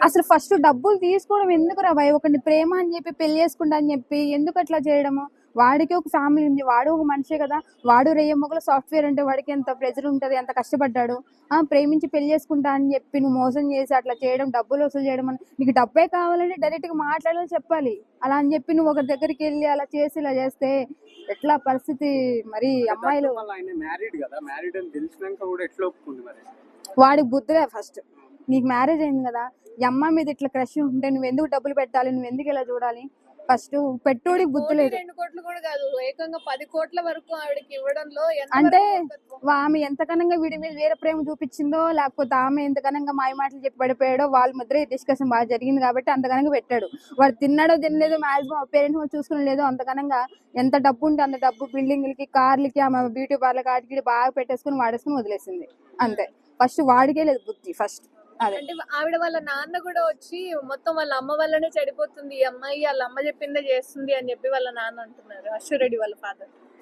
అసలు ఫస్ట్ డబ్బులు తీసుకోవడం ఎందుకురా భయ్? ఒకరిని ప్రేమ అని చెప్పి పెళ్లి చేసుకుంటా అని చెప్పి ఎందుకు అట్లా చేయడము? వాడికి ఒక ఫ్యామిలీ ఉంది, వాడు ఒక మనిషే కదా. వాడు రెయ్యమ్మొగలు సాఫ్ట్వేర్ అంటే వాడికి ఎంత ప్రెజర్ ఉంటుంది, ఎంత కష్టపడ్డాడు. ప్రేమించి పెళ్లి చేసుకుంటా అని చెప్పి నువ్వు మోసం చేసి అట్లా చేయడం, డబ్బులు వసూలు చేయడం అని నీకు డబ్బే కావాలంటే డైరెక్ట్ గా మాట్లాడాలని చెప్పాలి. అలా అని చెప్పి నువ్వు ఒకరి దగ్గరికి వెళ్ళి అలా చేసి ఇలా చేస్తే ఎట్లా పరిస్థితి? మరి అమ్మాయిలు వాడికి బుద్ధిలే ఫస్ట్. నీకు మ్యారేజ్ అయింది కదా, ఈ అమ్మాయి మీద ఇట్లా క్రష్ ఉంటే నువ్వు ఎందుకు డబ్బులు పెట్టాలి, నువ్వు ఎందుకు ఇలా చూడాలి? ఫస్ట్ పెట్టుడికి బుద్ధి లేదు. 2 కోట్లు కూడా కాదు, ఏకంగా 10 కోట్ల వరకు ఆవిడకి ఇవ్వడంలో అంటే ఆమె ఎంతకనంగా వీడి మీద వేరే ప్రేమ చూపించిందో, లేకపోతే ఆమె ఎంతకనంగా మాయ మాటలు చెప్పి పడిపోయాడో, వాళ్ళ మధ్య డిస్కషన్ బాగా జరిగింది కాబట్టి అంతకనంగా పెట్టాడు. వాడు తిన్నాడో తినలేదో, మాక్సిమం పేరెంట్స్ చూసుకుని లేదో, అంతకనంగా ఎంత డబ్బు ఉంటే అంత డబ్బు బిల్డింగ్లకి, కార్లకి, ఆమె బ్యూటీ పార్లర్ కాటికి బాగా పెట్టేసుకుని వాడేసుకుని వదిలేసింది అంతే. ఫస్ట్ వాడికే లేదు బుద్ధి ఫస్ట్. అంటే ఆవిడ వాళ్ళ నాన్న కూడా వచ్చి మొత్తం వాళ్ళ అమ్మ వల్లనే చెడిపోతుంది ఈ అమ్మాయి, వాళ్ళ అమ్మ చెప్పిందే చేస్తుంది అని చెప్పి వాళ్ళ నాన్న అంటున్నారు, అశ్వరెడ్డి వాళ్ళ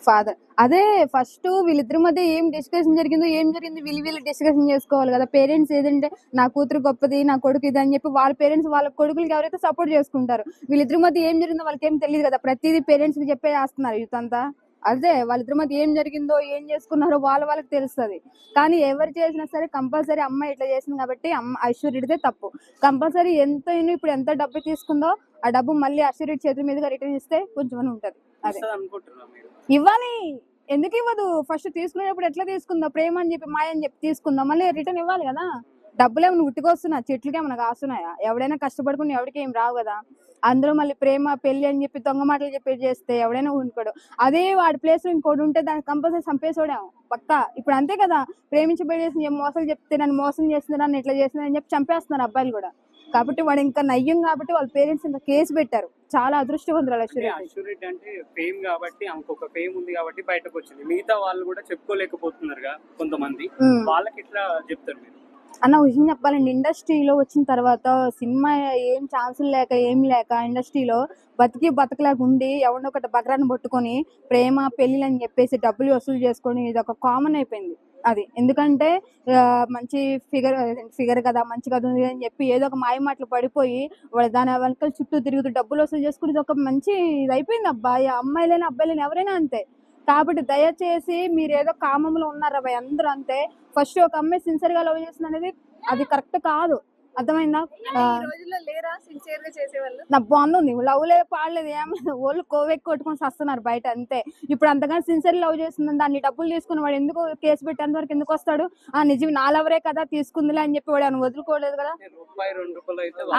ఫాదర్. అదే ఫస్ట్ వీళ్ళిద్దరి మధ్య ఏం డిస్కషన్ జరిగిందో, ఏం జరిగింది వీళ్ళు డిస్కషన్ చేసుకోవాలి కదా. పేరెంట్స్ ఏదంటే నా కూతురు గొప్పది, నా కొడుకు ఇది అని చెప్పి వాళ్ళ పేరెంట్స్ వాళ్ళ కొడుకులకి ఎవరైతే సపోర్ట్ చేసుకుంటారు, వీళ్ళిద్దరి మధ్య ఏం జరిగిందో వాళ్ళకి ఏం తెలియదు కదా. ప్రతిదీ పేరెంట్స్ కి చెప్పే చేస్తున్నారు యూత్ అంతా. అదే వాళ్ళిద్దరి మధ్య ఏం జరిగిందో, ఏం చేసుకున్నారో వాళ్ళకి తెలుస్తుంది. కానీ ఎవరు చేసినా సరే కంపల్సరీ అమ్మాయి ఇట్లా చేసింది కాబట్టి ఐశ్వర్యుడిదే తప్పు. కంపల్సరీ ఎంత ఇప్పుడు ఎంత డబ్బు తీసుకుందో ఆ డబ్బు మళ్ళీ ఐశ్వర్యుడి చేతుల మీదుగా రిటర్న్ ఇస్తే కొంచెం ఉంటది. అదే ఇవ్వాలి. ఎందుకు ఇవ్వదు? ఫస్ట్ తీసుకునేటప్పుడు ఎట్లా తీసుకుందో, ప్రేమ అని చెప్పి మాయ అని చెప్పి తీసుకుందో, మళ్ళీ రిటర్న్ ఇవ్వాలి కదా. డబ్బులు ఏమైనా ఉట్టుకొస్తున్నా, చెట్లకి ఏమైనా కాస్తున్నాయా? ఎవడైనా కష్టపడుకుని ఎవరికి ఏం రావు కదా. అందులో మళ్ళీ ప్రేమ పెళ్లి అని చెప్పి దొంగ మాటలు చెప్పి చేస్తే ఎవడైనా ఊనుకోడు. అదే వాడి ప్లేస్ లో ఇంకోటి ఉంటే దానికి కంపల్సరీ చంపేసోడాము పక్కా. ఇప్పుడు అంతే కదా, ప్రేమించి పెళ్లి చేసి మోసాలు చెప్తే నన్ను మోసం చేస్తున్నారు, నన్ను ఇట్లా చేస్తున్నారు అని చెప్పి చంపేస్తున్నారు అబ్బాయిలు కూడా. కాబట్టి వాడు ఇంకా నయ్యం కాబట్టి వాళ్ళ పేరెంట్స్ ఇంకా కేసు పెట్టారు. చాలా అదృష్టవంతురాలు అశ్వరెడ్డి. అంటే ఫేమ్ కాబట్టి ఆమెకు ఒక ఫేమ్ ఉంది కాబట్టి బయటకు వచ్చింది, మిగతా వాళ్ళు కూడా చెప్పుకోలేకపోతున్నారు కొంతమంది. వాళ్ళకి ఇట్లా చెప్తారు మీరు అన్న విషయం చెప్పాలండి. ఇండస్ట్రీలో వచ్చిన తర్వాత సినిమా ఏం ఛాన్సులు లేక ఏం లేక ఇండస్ట్రీలో బతకలేక ఉండి ఎవరినో ఒకటి బకరాన్ని పట్టుకొని ప్రేమ పెళ్ళిళ్ళు అని చెప్పేసి డబ్బులు వసూలు చేసుకొని ఇది ఒక కామన్ అయిపోయింది. అది ఎందుకంటే మంచి ఫిగర్ కదా, మంచి కదా ఉంది అని చెప్పి ఏదో ఒక మాయ మాటలు పడిపోయి వాళ్ళు దాని వెనకాల చుట్టూ తిరుగుతూ డబ్బులు వసూలు చేసుకుని ఇది ఒక మంచి ఇది అయిపోయింది. అబ్బాయి అమ్మాయిలైనా అబ్బాయిలైనా ఎవరైనా అంతే. కాబట్టి దయచేసి మీరు ఏదో కామంలో ఉన్నారు అబ్బాయి, అందరూ అంతే. ఫస్ట్ ఒక అమ్మాయి సిన్సియర్ గా లవ్ చేస్తుంది అనేది అది కరెక్ట్ కాదు. అర్థమైందా? నా బాగుంది, లవ్ లేదు పాడలేదు ఏం లేదు, వాళ్ళు కోవెక్కి కొట్టుకొని వస్తున్నారు బయట అంతే. ఇప్పుడు అంతగా సిన్సియర్ లవ్ చేస్తుందని దాన్ని డబ్బులు తీసుకుని వాడు ఎందుకు కేసు పెట్టేంత వరకు ఎందుకు వస్తాడు? నిజం నా లవరే కదా తీసుకుందిలే అని చెప్పి వాడు వదులుకోలేదు కదా.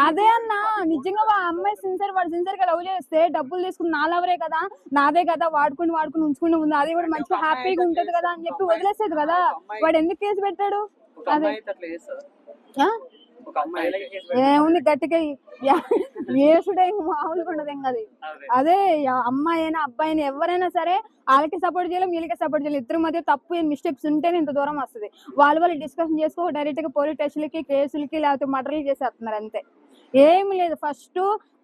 అదే అన్న, నిజంగా అమ్మాయి వాడు సిన్సియర్ గా లవ్ చేస్తే డబ్బులు తీసుకుని నా లవరే కదా, నాదే కదా, వాడుకుని ఉంచుకుని ఉంది, అదే కూడా మంచిగా హ్యాపీగా ఉంటది కదా అని చెప్పి వదిలేసేది కదా. వాడు ఎందుకు కేసు పెట్టాడు? అదే ఏముంది గట్టిగా వేసుడే మామూలుగా ఉండదు ఏం కదా. అదే అమ్మాయి అయినా అబ్బాయి అయినా ఎవరైనా సరే వాళ్ళకి సపోర్ట్ చేయలేం, వీళ్ళకి సపోర్ట్ చేయలేం. ఇద్దరి మధ్య తప్పు మిస్టేక్స్ ఉంటేనే ఇంత దూరం వస్తుంది. వాళ్ళు డిస్కషన్ చేసుకో డైరెక్ట్ గా పోలీస్ స్టేషన్లకి, కేసులకి, లేకపోతే మర్డర్లు చేసేస్తున్నారు అంతే. ఏమి లేదు. First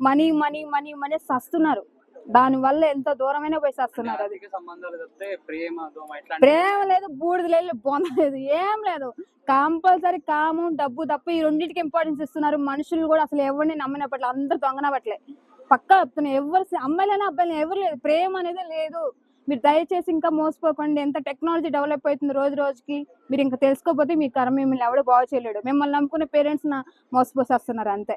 money money money money సస్తున్నారు, దాని వల్ల ఎంత దూరమైనా పోయి వస్తున్నారు. అది ప్రేమ లేదు, బూడిద లేదు, పొందలేదు, ఏం లేదు. కంపల్సరీ కాము డబ్బు తప్ప ఈ రెండింటికి ఇంపార్టెన్స్ ఇస్తున్నారు. మనుషులు కూడా అసలు ఎవరిని నమ్మినప్పట్లే, అందరు దొంగనపట్లే పక్కా చెప్తున్నాయి. ఎవరు అమ్మాయిలైనా అబ్బాయిలైనా ఎవరు లేదు, ప్రేమ అనేది లేదు. మీరు దయచేసి ఇంకా మోసపోకండి. ఎంత టెక్నాలజీ డెవలప్ అవుతుంది రోజు రోజుకి. మీరు ఇంకా తెలుసుకోకపోతే మీ కర్మ, మిమ్మల్ని ఎవడో బాగు చేయలేడు. మిమ్మల్ని నమ్ముకునే పేరెంట్స్ మోసపోసేస్తున్నారు అంతే.